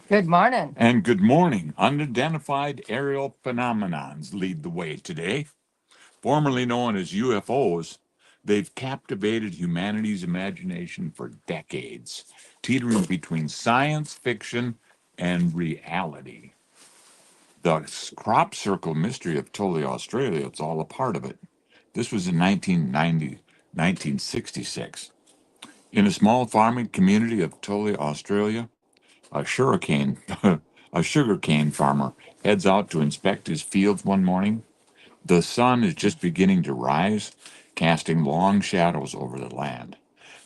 Good morning. And good morning. Unidentified aerial phenomenons lead the way today. Formerly known as UFOs, they've captivated humanity's imagination for decades, teetering between science fiction and reality. The crop circle mystery of Tully, Australia, it's all a part of it. This was in 1990, 1966. In a small farming community of Tully, Australia, a sugarcane a sugarcane farmer heads out to inspect his fields one morning. The sun is just beginning to rise, casting long shadows over the land.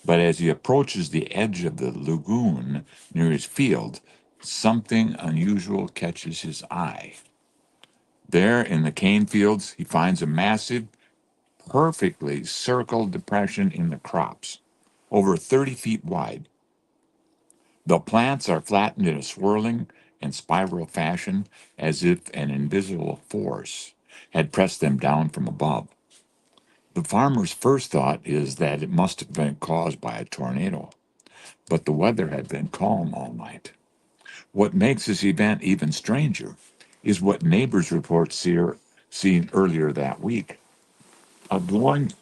But as he approaches the edge of the lagoon near his field, something unusual catches his eye. There in the cane fields, he finds a massive, perfectly circled depression in the crops, over 30 feet wide. The plants are flattened in a swirling and spiral fashion as if an invisible force had pressed them down from above. The farmer's first thought is that it must have been caused by a tornado, but the weather had been calm all night. What makes this event even stranger is what neighbors report seeing earlier that week. A glowing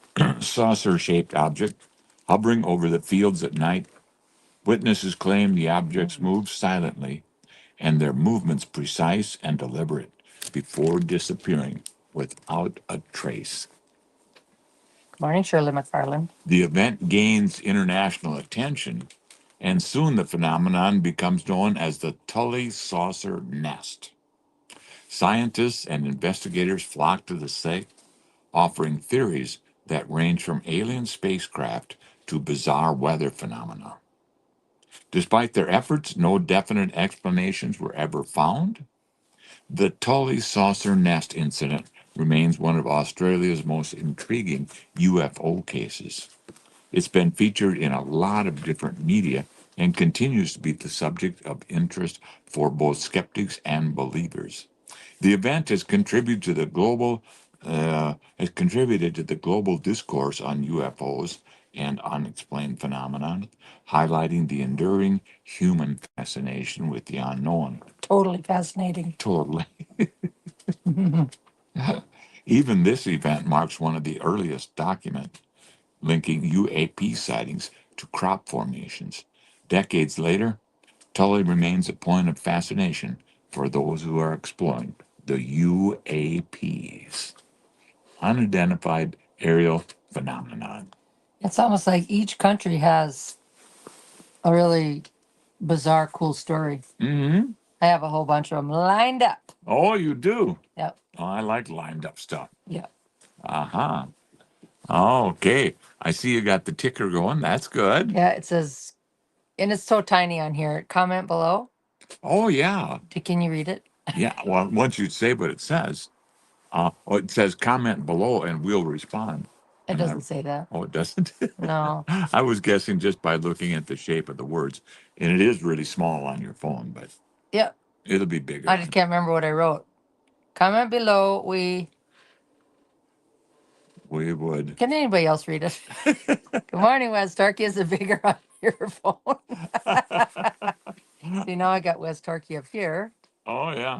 saucer shaped object hovering over the fields at night. Witnesses claim the objects moved silently and their movements precise and deliberate before disappearing without a trace. Good morning, Shirley McFarland. The event gains international attention, and soon the phenomenon becomes known as the Tully saucer nest. Scientists and investigators flock to the site, offering theories that range from alien spacecraft to bizarre weather phenomena. Despite their efforts, no definite explanations were ever found. The Tully saucer nest incident remains one of Australia's most intriguing UFO cases. It's been featured in a lot of different media and continues to be the subject of interest for both skeptics and believers. The event has contributed to the global discourse on UFOs and unexplained phenomenon, highlighting the enduring human fascination with the unknown. Totally fascinating. Totally. Even this event marks one of the earliest documents linking UAP sightings to crop formations. Decades later, Tully remains a point of fascination for those who are exploring the UAPs, unidentified aerial phenomenon. It's almost like each country has a really bizarre, cool story. Mm-hmm. I have a whole bunch of them lined up. Oh, you do? Yep. Oh, I like lined up stuff. Yep. Uh-huh. Oh, okay. I see you got the ticker going. That's good. Yeah, it says, and it's so tiny on here. Comment below. Oh, yeah. Can you read it? Yeah. Well, once you say what it says, it says comment below and we'll respond. It And doesn't say that. oh, it doesn't? No. I was guessing just by looking at the shape of the words. And it is really small on your phone, but Yep. it'll be bigger. I just can't remember what I wrote. Comment below. We would. Can anybody else read it? Good morning, West Turkey. Is it bigger on your phone? See, now I got West Turkey up here. Oh, yeah.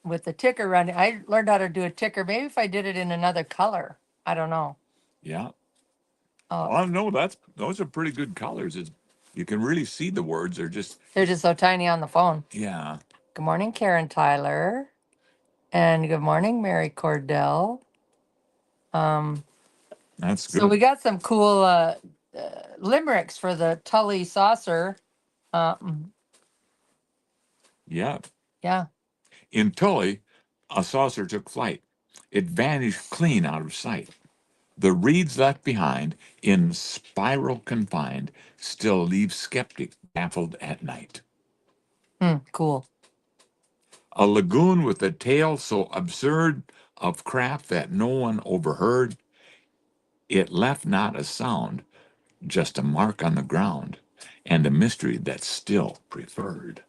With the ticker running. I learned how to do a ticker. Maybe if I did it in another color. I don't know. Yeah. Oh, Well, no, those are pretty good colors. You can really see the words. they're just so tiny on the phone. Yeah. Good morning, Karen Tyler. And good morning, Mary Cordell. That's good. So we got some cool limericks for the Tully saucer. Yeah. Yeah. In Tully, a saucer took flight. It vanished clean out of sight. The reeds left behind, in spiral confined, still leave skeptic baffled at night. Cool. A lagoon with a tale so absurd of craft that no one overheard, it left not a sound, just a mark on the ground, and a mystery that's still preferred.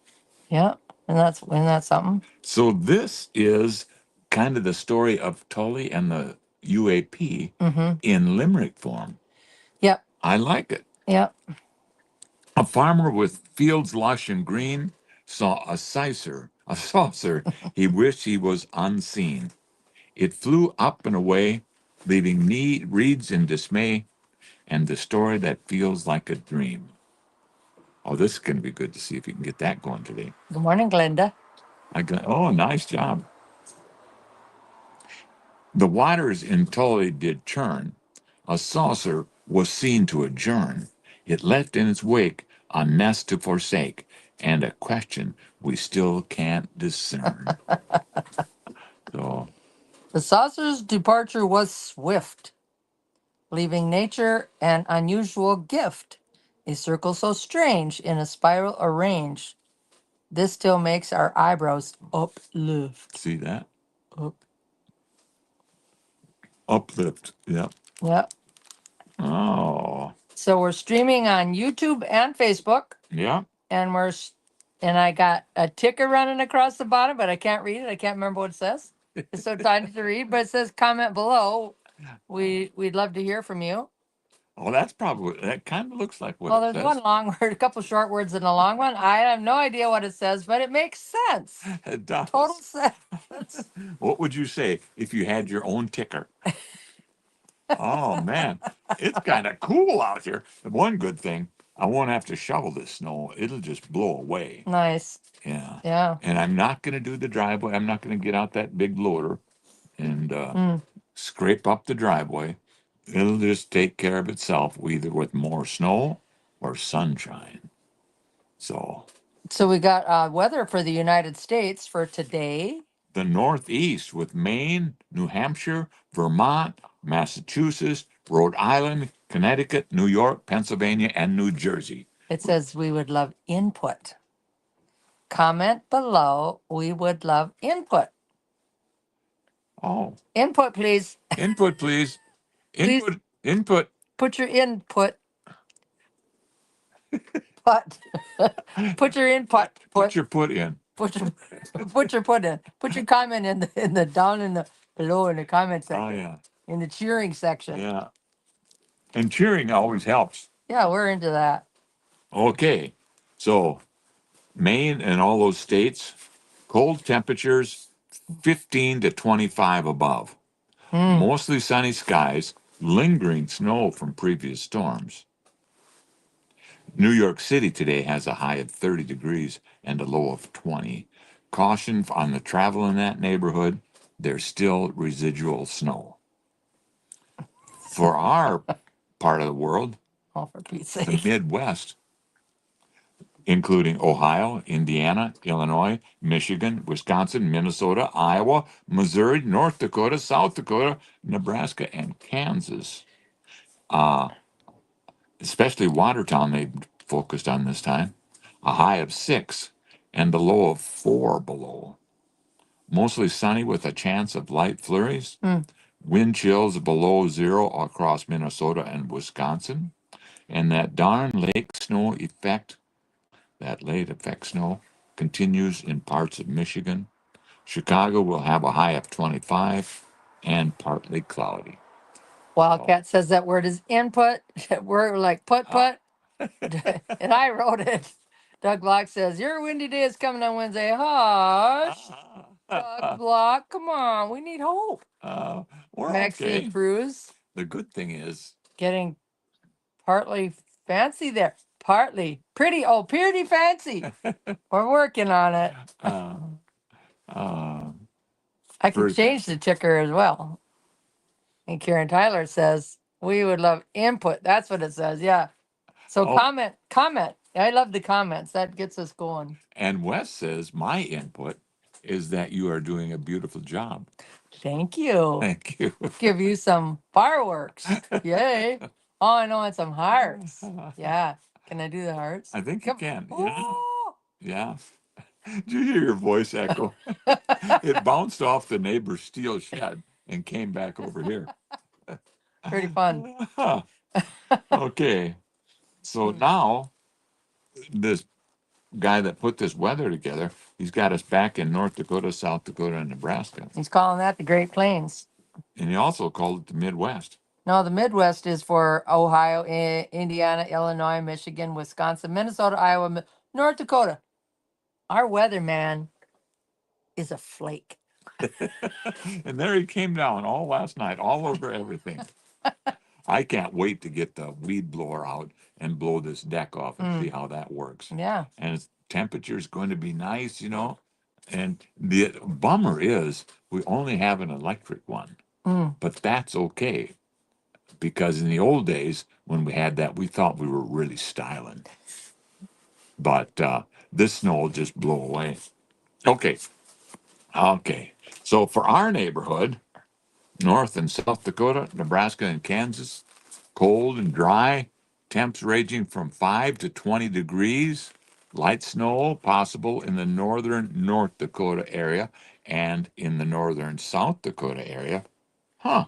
Yeah. And that's something. So this is kind of the story of Tully and the UAP in limerick form. Yep. I like it. Yep. A farmer with fields lush and green saw a saucer he wished he was unseen. It flew up and away, leaving reeds in dismay, and the story that feels like a dream. Oh, this is going to be good to see if you can get that going today. Good morning, Glenda. Oh, nice job. The waters in Tully did churn. A saucer was seen to adjourn. It left in its wake a nest to forsake, and a question we still can't discern. So, The saucer's departure was swift, leaving nature an unusual gift. A circle so strange in a spiral arranged. This still makes our eyebrows uplift. see that? Up. Uplift. Yep. Yep. Oh, So we're streaming on YouTube and Facebook, yeah. and and I got a ticker running across the bottom, but I can't read it. I can't remember what it says. It's so tiny to read, but it says comment below. We'd love to hear from you. Oh, that kind of looks like what Well, it there's one says. long word, a couple short words, and a long one. I have no idea what it says, but it makes sense. It does. Total sense. What would you say if you had your own ticker? Oh man, it's kind of cool out here. The one good thing, I won't have to shovel this snow. It'll just blow away. Nice. Yeah. Yeah. And I'm not going to do the driveway. I'm not going to get out that big loader and scrape up the driveway. It'll just take care of itself, either with more snow or sunshine. So So we got weather for the United States for today. the Northeast with Maine, New Hampshire, Vermont, Massachusetts, Rhode Island, Connecticut, New York, Pennsylvania, and New Jersey. It says we would love input. Comment below. We would love input. Oh, Input, please. input, please. Please. Input. Put your input. Put. Put your input. Put your put in. Put your put in. Put your comment in the down in the below in the comment section. Oh, yeah. In the cheering section. Yeah. And cheering always helps. Yeah, we're into that. Okay. So, Maine and all those states, cold temperatures 15 to 25 above. Mostly sunny skies, lingering snow from previous storms. New York City today has a high of 30 degrees and a low of 20. Caution on the travel in that neighborhood, there's still residual snow. For our part of the world, Oh, for Pete's the sake. Midwest, including Ohio, Indiana, Illinois, Michigan, Wisconsin, Minnesota, Iowa, Missouri, North Dakota, South Dakota, Nebraska, and Kansas. Especially Watertown, they focused on this time. A high of 6 and the low of 4 below. Mostly sunny with a chance of light flurries. Wind chills below 0 across Minnesota and Wisconsin. And that darn lake snow effect, that late effect snow, continues in parts of Michigan. Chicago will have a high of 25 and partly cloudy. Wildcat says that word is input. We're like put. And I wrote it. Doug Block says, your windy day is coming on Wednesday. Hush. Doug Block, come on. We need hope. We're Maxine okay. Cruz The good thing is, getting partly fancy there. Partly pretty. Oh, pretty fancy. We're working on it. uh, I could first- change the ticker as well. And Karen Tyler says, we would love input. That's what it says. Yeah. So Oh. comment. I love the comments. That gets us going. And Wes says, my input is that you are doing a beautiful job. Thank you. Thank you. Give you some fireworks. Yay. Oh, I know, and some hearts. Yeah. Can I do the hearts? I think you can. Yeah. Oh. Yeah. Did you hear your voice echo? It bounced off the neighbor's steel shed and came back over here. Pretty fun. Okay. So now, this guy that put this weather together, he's got us back in North Dakota, South Dakota, and Nebraska. He's calling that the Great Plains. And he also called it the Midwest. No, the Midwest is for Ohio, Indiana, Illinois, Michigan, Wisconsin, Minnesota, Iowa, North Dakota. Our weatherman is a flake. And there he came down all last night, all over everything. I can't wait to get the weed blower out and blow this deck off and see how that works. Yeah. And its temperature's going to be nice, you know. And the bummer is we only have an electric one, but that's okay because in the old days when we had that, we thought we were really styling. But this snow will just blow away. Okay. Okay. So for our neighborhood, North and South Dakota, Nebraska, and Kansas, cold and dry, temps ranging from 5 to 20 degrees, light snow possible in the northern North Dakota area and in the northern South Dakota area. Huh.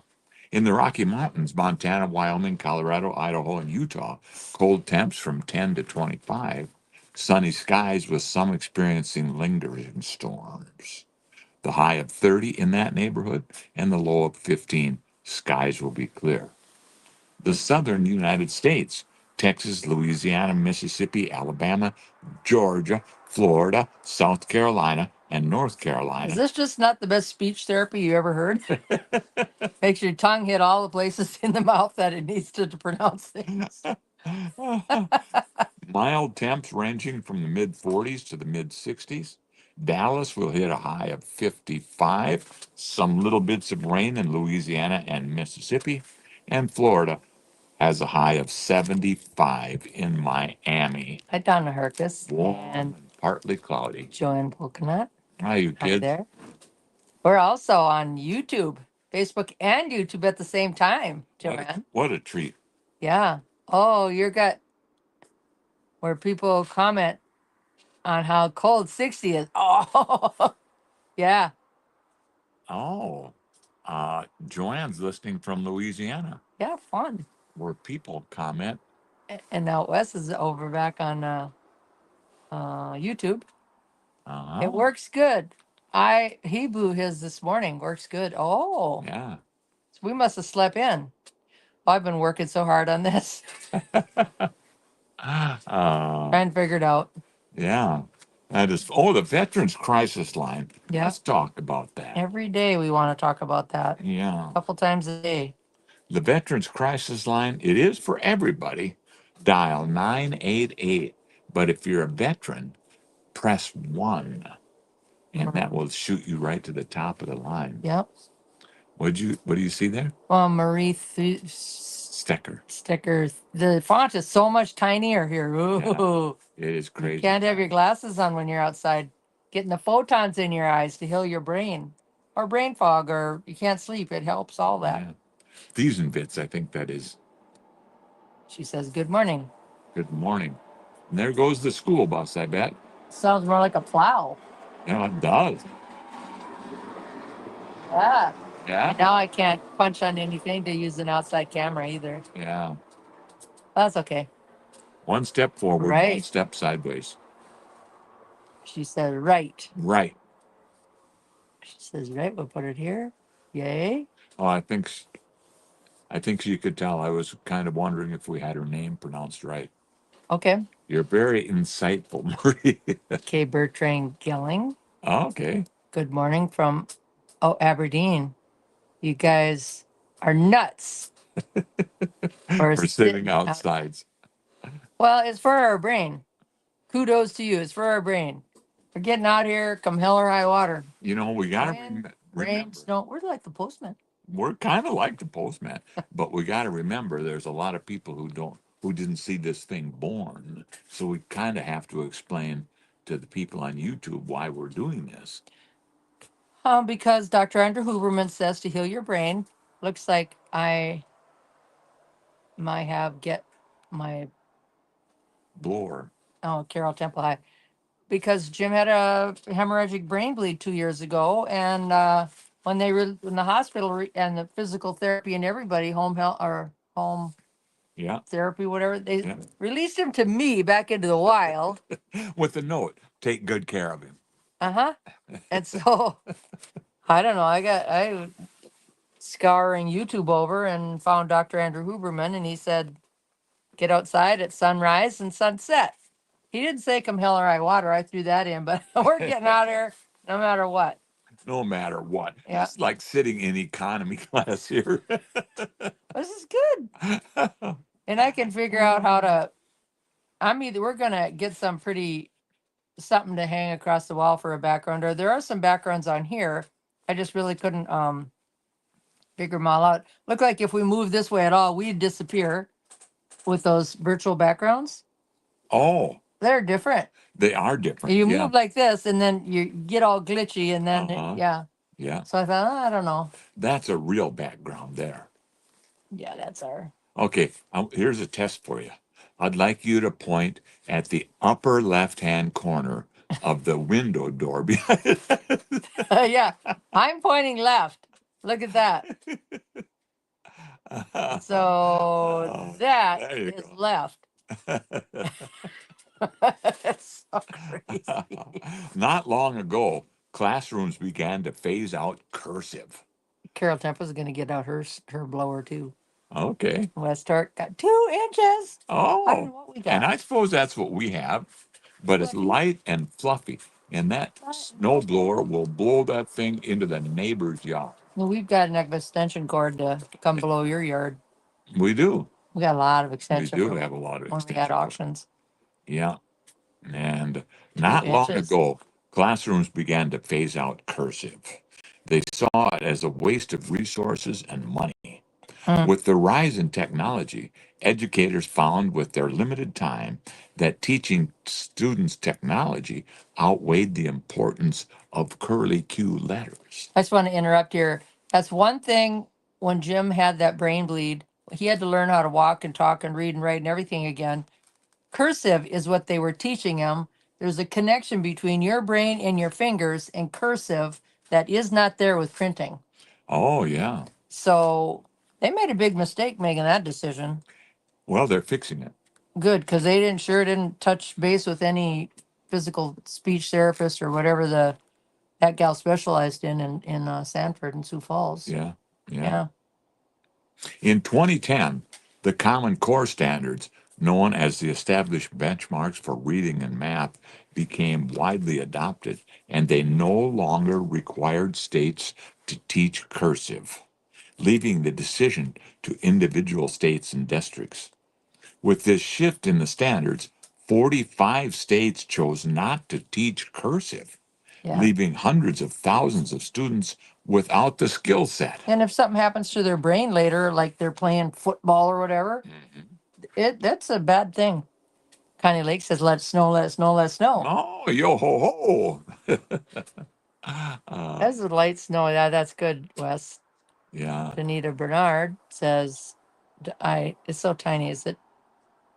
In the Rocky Mountains, Montana, Wyoming, Colorado, Idaho, and Utah, cold temps from 10 to 25, sunny skies with some experiencing lingering storms. The high of 30 in that neighborhood and the low of 15. Skies will be clear. The southern United States, Texas, Louisiana, Mississippi, Alabama, Georgia, Florida, South Carolina, and North Carolina. Is this just not the best speech therapy you ever heard? Makes your tongue hit all the places in the mouth that it needs to pronounce things. Mild temps ranging from the mid 40s to the mid 60s. Dallas will hit a high of 55, some little bits of rain in Louisiana and Mississippi, and Florida has a high of 75 in Miami. Hi, Donna Herkus Warm and and partly cloudy. Joanne Polkanut. Hi, you Hi kids. there. We're also on YouTube, Facebook, and YouTube at the same time, Joanne. What a treat. Yeah. Oh, you got where people comment on how cold 60 is. Oh, yeah. Oh, Joanne's listening from Louisiana, Yeah, fun. where people comment. And now Wes is over back on YouTube. Uh-huh. It works good. He blew his this morning. Works good. Oh, Yeah. so we must have slept in. I've been working so hard on this, trying to figure it out. Yeah. That is, oh, the Veterans Crisis Line. Yeah. Let's talk about that. Every day we want to talk about that. Yeah. A couple times a day. The Veterans Crisis Line, it is for everybody. Dial 988. But if you're a veteran, press 1, and that will shoot you right to the top of the line. Yep. What do you see there? Marie Stecker. stickers. The font is so much tinier here. Ooh. It is You crazy. can't have your glasses on when you're outside, getting the photons in your eyes to heal your brain, or brain fog, or you can't sleep. It helps all that. Yeah. These and bits, I think that is. She says, "Good morning." Good morning. And there goes the school bus, I bet. Sounds more like a plow. Yeah, it does. Yeah. Yeah. And now I can't punch on anything to use an outside camera either. Yeah. That's okay. One step forward, Right. one step sideways. She said, "Right." Right. She says, "Right." We'll put it here. Yay. Oh, I think she could tell. I was kind of wondering if we had her name pronounced right. Okay. You're very insightful, Marie. Okay, Bertrand Gilling. Oh, okay. Good morning from Aberdeen. You guys are nuts. For sitting outside. Well, it's for our brain. Kudos to you. It's for our brain. We're getting out here, come hell or high water. You know, we got to Wind, rain, remember. snow. We're like the postman. We're kind of like the postman, but we got to remember there's a lot of people who didn't see this thing born. So we kind of have to explain to the people on YouTube why we're doing this. Because Dr. Andrew Huberman says to heal your brain. Looks like I might have get my Blower. Carroll Temple High, because Jim had a hemorrhagic brain bleed 2 years ago, and when they were in the hospital and the physical therapy and everybody home health or home Yeah. therapy, whatever, they released him to me back into the wild. With a note, take good care of him. And so I don't know. I scouring YouTube over and found Dr. Andrew Huberman, and he said, get outside at sunrise and sunset. He didn't say come hell or high water. I threw that in, but we're getting out of here no matter what. No matter what. Yeah. It's like sitting in economy class here. This is good. And I can figure out how to, we're going to get some pretty, something to hang across the wall for a background, or there are some backgrounds on here. I just really couldn't figure them all out. Look like if we move this way at all, we'd disappear with those virtual backgrounds. Oh, They're different. they are different. You Yeah. move like this and then you get all glitchy and then, yeah. Yeah. So I thought, I don't know. That's a real background there. Yeah, that's our. Okay, here's a test for you. I'd like you to point at the upper left-hand corner of the window door behind. Yeah, I'm pointing left. Look at that. So that There you is go. left. That's so crazy. Not long ago, classrooms began to phase out cursive. Carol Tempa's going to get out her blower too. Okay. West Stark got 2 inches. I don't know Oh, what we got. and I suppose that's what we have, but it's Fluffy. light and fluffy, and that snow blower will blow that thing into the neighbor's yard. Well, we've got an extension cord to come below your yard. We do. We got a lot of We extension. do have a lot of when we extension had cords. auctions. Yeah. And not long inches. ago, classrooms began to phase out cursive. They saw it as a waste of resources and money. With the rise in technology, educators found with their limited time that teaching students technology outweighed the importance of curly Q letters. I just want to interrupt here. That's one thing when Jim had that brain bleed, he had to learn how to walk and talk and read and write and everything again. Cursive is what they were teaching him. There's a connection between your brain and your fingers and cursive that is not there with printing. Oh, yeah. So they made a big mistake making that decision. Well, they're fixing it. Good, because they didn't touch base with any physical speech therapist or whatever that gal specialized in Sanford and Sioux Falls. Yeah. Yeah. In 2010, the Common Core standards, known as the established benchmarks for reading and math, became widely adopted, and they no longer required states to teach cursive, leaving the decision to individual states and districts. With this shift in the standards, 45 states chose not to teach cursive, Yeah. leaving hundreds of thousands of students without the skill set. And if something happens to their brain later, like they're playing football or whatever, that's a bad thing. Connie Lake says, let it snow, let it snow, let it snow. Oh, yo ho ho. That's a light snow. Yeah, that's good, Wes. Yeah. Danita Bernard says, it's so tiny. Is it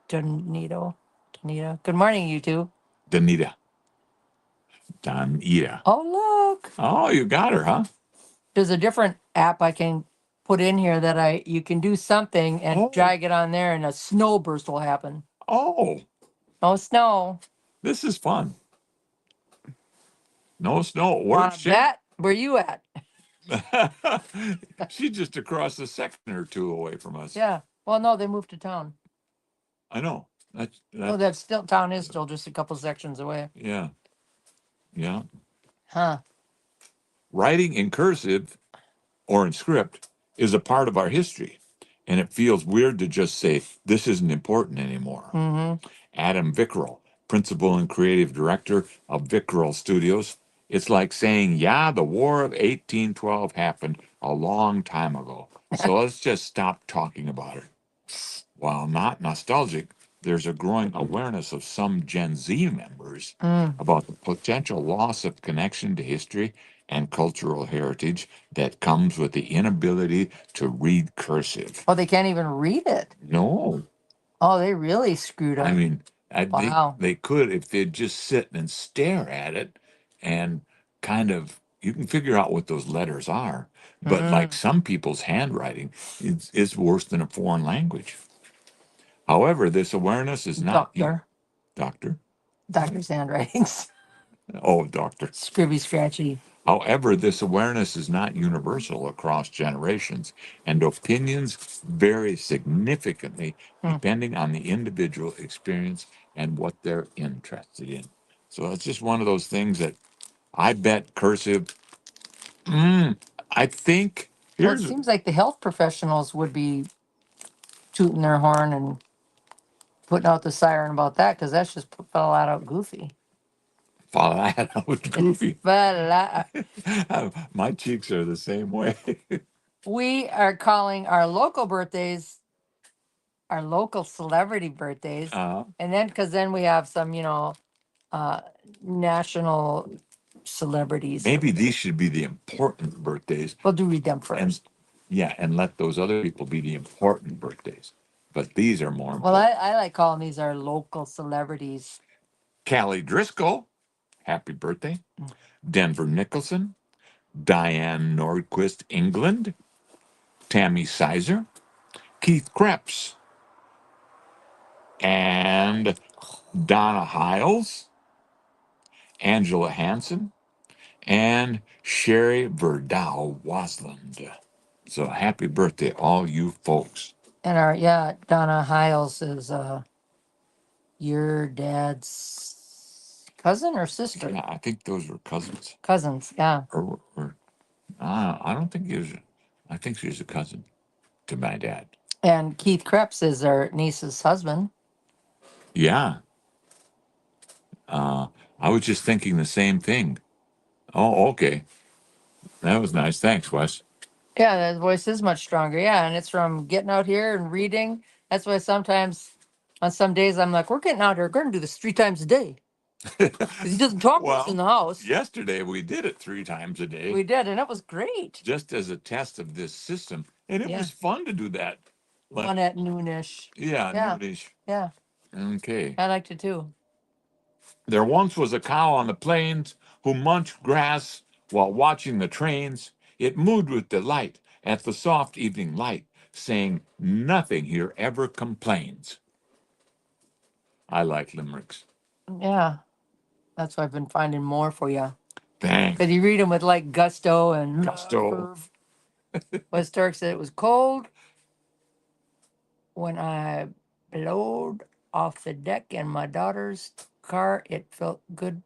Donito? Donita. Good morning, you two. Danita. Danita. Oh, look. Oh, you got her, huh? There's a different app I can put in here that you can do something and drag it on there and a snow burst will happen. Oh. No snow. This is fun. No snow. Wanna Where's bet? Where you at? She's just across a second or two away from us. Yeah. Well, no, they moved to town. I know. Town is still just a couple sections away. Yeah. Yeah. Huh. Writing in cursive or in script is a part of our history, and it feels weird to just say this isn't important anymore. Mm-hmm. Adam Vickrell, principal and creative director of Vickrell Studios. It's like saying, yeah, the War of 1812 happened a long time ago, so let's just stop talking about it. While not nostalgic, there's a growing awareness of some Gen Z members about the potential loss of connection to history and cultural heritage that comes with the inability to read cursive. Oh, they can't even read it. No. Oh, they really screwed up. I mean, Wow. they could if they'd just sit and stare at it and kind of, you can figure out what those letters are. But like some people's handwriting is worse than a foreign language. However, this awareness is not Doctor. Doctor's handwritings. Oh, doctor. Scribby scratchy. However, this awareness is not universal across generations, and opinions vary significantly depending on the individual experience and what they're interested in. So it's just one of those things that I bet cursive. I think Well, it here's seems like the health professionals would be tooting their horn and putting out the siren about that because that's just flat out goofy. that was goofy. Flat My cheeks are the same way. We are calling our local birthdays our local celebrity birthdays. And then, because then we have some, uh, national celebrities. Maybe these should be the important birthdays. We'll do read them And first. yeah, and let those other people be the important birthdays. But these are more Well, important. I like calling these our local celebrities. Callie Driscoll, happy birthday. Denver Nicholson, Diane Nordquist, England, Tammy Sizer, Keith Krebs, and Donna Hiles, Angela Hansen, and Sherry Verdau Wasland. So happy birthday, all you folks. And Donna Hiles is your dad's cousin or sister? Yeah, I think those were cousins. Cousins, yeah. I don't think he was. I think she's a cousin to my dad. And Keith Krebs is our niece's husband. Yeah. I was just thinking the same thing. Oh, okay. That was nice. Thanks, Wes. Yeah, that voice is much stronger. Yeah, and it's from getting out here and reading. That's why sometimes on some days I'm like, we're getting out here, we're going to do this 3 times a day. Because he doesn't talk much in the house. Yesterday we did it 3 times a day. We did, and it was great. Just as a test of this system. And it was fun to do that. One at noonish. Yeah, Yeah. noonish. Yeah, Okay. I liked it too. There once was a cow on the plains who munched grass while watching the trains. It mooed with delight at the soft evening light, saying, "Nothing here ever complains." I like limericks. Yeah, that's why I've been finding more for you. Thanks. Because you read them with like gusto and Gusto. verve. What Stark said, it was cold when I blowed off the deck in my daughter's car. It felt good,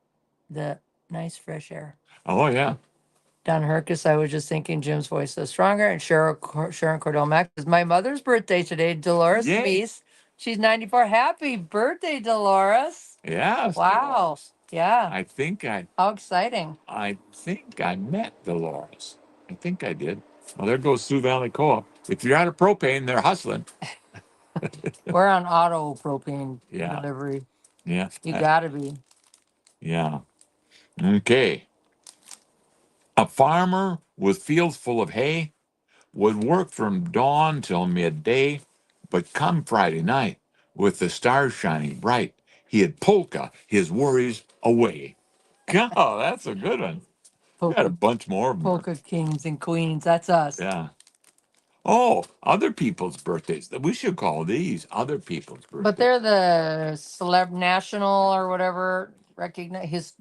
the nice fresh air. Oh, yeah. Don Herkus, I was just thinking Jim's voice is stronger. And Sharon Cordell Mack is my mother's birthday today. Dolores Yay. Meese. She's 94. Happy birthday, Dolores. Yeah. Wow. Dolores. Yeah. I think How exciting. I met Dolores. I think I did. Well, there goes Sioux Valley Co-op. If you're out of propane, they're hustling. We're on auto propane Yeah. delivery. Yeah. You gotta be. Yeah. Okay. A farmer with fields full of hay would work from dawn till midday, but come Friday night, with the stars shining bright, he'd polka his worries away. God, that's a good one. We got a bunch more of them. Polka kings and queens. That's us. Yeah. Oh, other people's birthdays. We should call these other people's birthdays. But they're the national or whatever,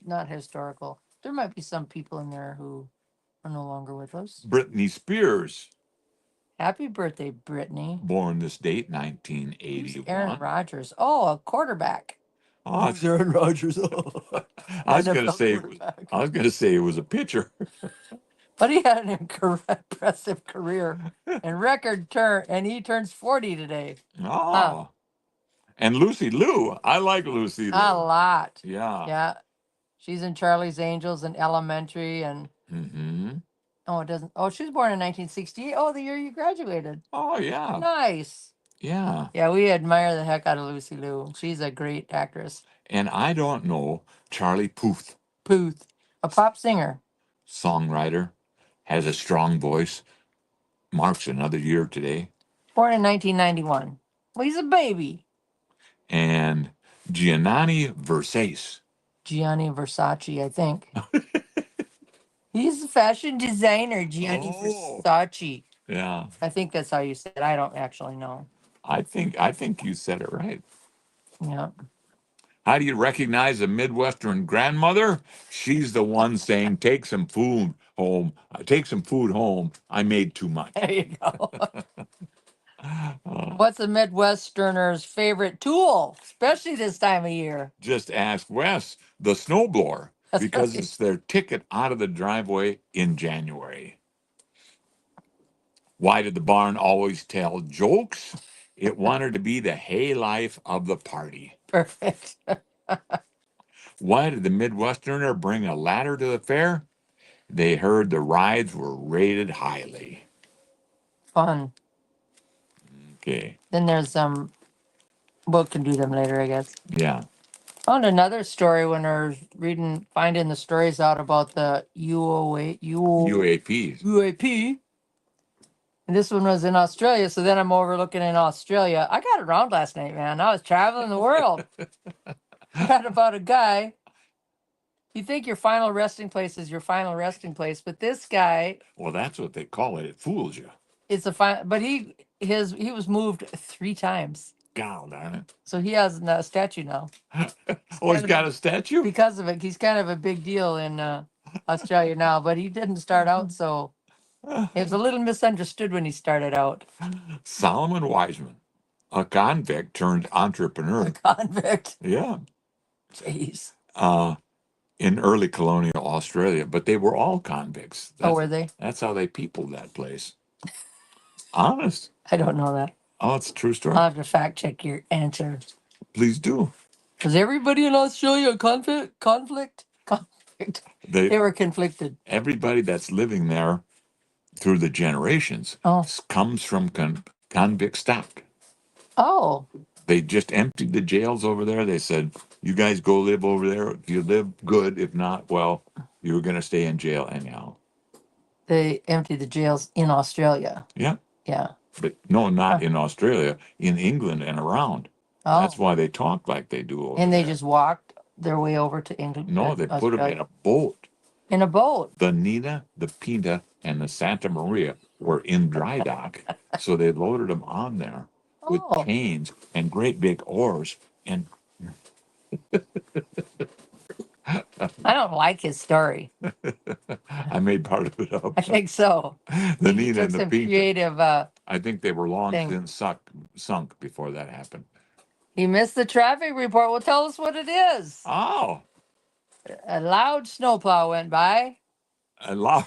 not historical. There might be some people in there who are no longer with us. Britney Spears, Happy birthday, Brittany. born this date, Who's 1981. Aaron Rodgers. Oh, a quarterback. Oh, Who's Aaron Rodgers? I was going to NFL say quarterback. I was going to say it was a pitcher. But he had an impressive career and record turn, and he turns 40 today. Oh. And Lucy Liu. I like Lucy Liu. A lot. Yeah. Yeah. She's in Charlie's Angels and Elementary, and oh, it doesn't. Oh, she was born in 1968. Oh, the year you graduated. Oh, yeah. Nice. Yeah. Yeah, we admire the heck out of Lucy Liu. She's a great actress. And I don't know Charlie Puth, A pop singer. songwriter, has a strong voice, marks another year today. Born in 1991. Well, he's a baby. And Gianni Versace. Gianni Versace, I think. He's a fashion designer, Gianni Versace. Yeah. I think that's how you say it. I don't actually know. I think you said it right. Yeah. How do you recognize a Midwestern grandmother? She's the one saying, "Take some food home. Take some food home. I made too much." There you go. Uh, What's a Midwesterner's favorite tool, especially this time of year? just ask Wes, the snowblower, That's because right. it's their ticket out of the driveway in January. Why did the barn always tell jokes? It wanted to be the hay life of the party. Perfect. Why did the Midwesterner bring a ladder to the fair? They heard the rides were rated highly. Fun. Okay. Then there's we can do them later, I guess. Yeah. Found another story when I was finding the stories out about the UAPs. UAP. And this one was in Australia, so then I'm overlooking in Australia. I got around last night, man. I was traveling the world. Read about a guy. You think your final resting place is your final resting place, but this guy Well, that's what they call it. It fools you. is a fine. But he was moved 3 times, God darn it. so he has a statue now Oh, he's kind of got a statue? because of it. He's kind of a big deal in Australia now, but he didn't start out so. It was a little misunderstood when he started out. Solomon Wiseman, a convict turned entrepreneur. A convict. Yeah. Jeez. In early colonial Australia, but they were all convicts. Oh, were they? That's how they peopled that place. Honest. I don't know that. Oh, it's a true story. I'll have to fact check your answer. Please do. Was everybody in Australia a conflict? They were conflicted. Everybody that's living there through the generations Oh. comes from convict stock. Oh. They just emptied the jails over there. They said, "You guys go live over there. If you live, good. If not, well, you're going to stay in jail anyhow." They emptied the jails in Australia. Yeah. Yeah. But no, not in Australia, in England and around. Oh. That's why they talk like they do over And they there. just walked their way over to England. No, they put them in a boat. In a boat. The Nina, the Pinta, and the Santa Maria were in dry dock, so they loaded them on there with chains and great big oars. And I don't like his story. I made part of it up. I think so. The Nina and the Pinta. Creative. I think they were long thing. since sunk before that happened. He missed the traffic report. Well, tell us what it is. Oh, A loud snowplow went by.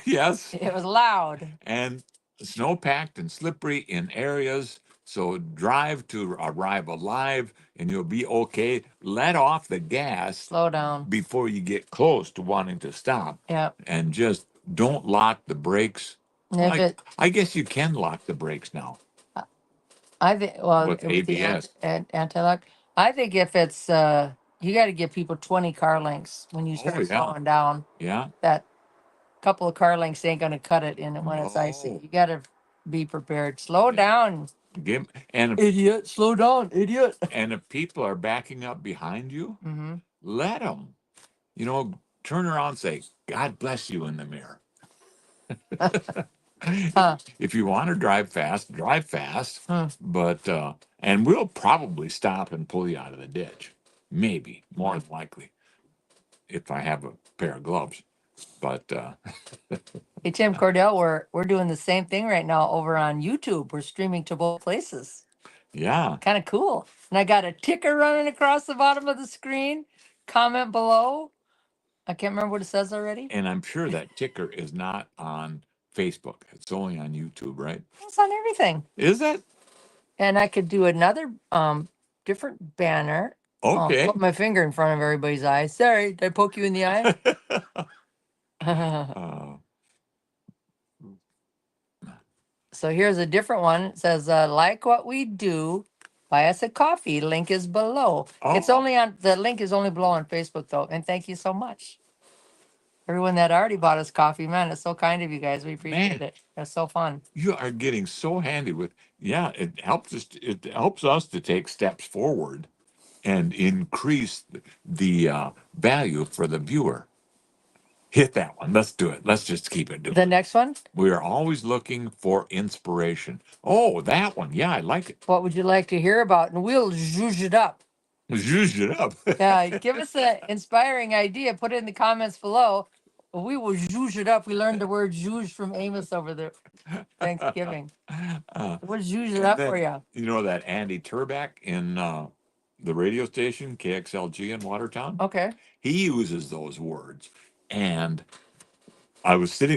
yes. It was loud. And snow packed and slippery in areas. So drive to arrive alive and you'll be okay. Let off the gas. Slow down. Before you get close to wanting to stop. Yeah. And just don't lock the brakes. I guess you can lock the brakes now. I think, well, with ABS and anti-lock. I think if it's, you got to give people 20 car lengths when you start slowing down. Yeah. That couple of car lengths ain't going to cut it in when it's icy. You got to be prepared. Slow down. Idiot, slow down, idiot. And if people are backing up behind you, Mm-hmm. let them. You know, turn around and say, "God bless you" in the mirror. If you want to drive fast, drive fast. But and we'll probably stop and pull you out of the ditch. Maybe, more than likely, if I have a pair of gloves. But hey, Tim Cordell, we're doing the same thing right now over on YouTube. We're streaming to both places. Yeah. Kind of cool. And I got a ticker running across the bottom of the screen. Comment below. I can't remember what it says already. And I'm sure that ticker is not on Facebook. It's only on YouTube, right? It's on everything. Is it? And I could do another different banner. Okay. Put my finger in front of everybody's eyes. Sorry, did I poke you in the eye? So here's a different one. It says, like what we do, buy us a coffee. Link is below. It's only on, the link is only below on Facebook though. And thank you so much. Everyone that already bought us coffee, man, it's so kind of you guys. We appreciate it. It's so fun. You are getting so handy with, it helps us to take steps forward and increase the value for the viewer. Hit that one. Let's do it. Let's just keep it doing. The next one? We are always looking for inspiration. Oh, that one. Yeah, I like it. What would you like to hear about? And we'll zhuzh it up. Zhuzh it up. Yeah, give us an inspiring idea. Put it in the comments below. We will zhuzh it up. We learned the word zhuzh from Amos over the Thanksgiving. We'll zhuzh it And up then, for you. you know that Andy Turback in the radio station KXLG in Watertown? Okay. He uses those words. And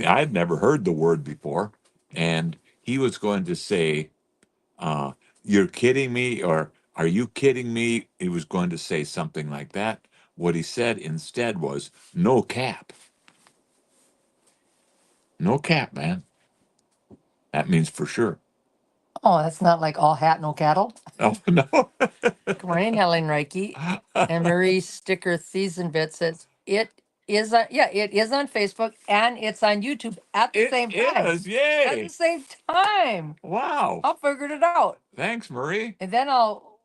I had never heard the word before, and he was going to say, uh, "You're kidding me," or "Are you kidding me?" He was going to say something like that. What he said instead was, "No cap." No cap, man. That means for sure. Oh, that's not like all hat, no cattle. Oh, no. Good morning, Helen Reiki. And Marie Sticker Thiesenbit says it is on, yeah, it is on Facebook and it's on YouTube at the It same time. is. At Yay. the same time. Wow. I figured it out. Thanks, Marie. And then I'll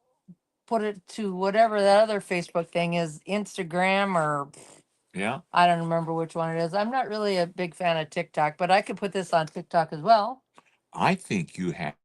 put it to whatever that other Facebook thing is, Instagram or Yeah. I don't remember which one it is. I'm not really a big fan of TikTok, but I could put this on TikTok as well. I think you have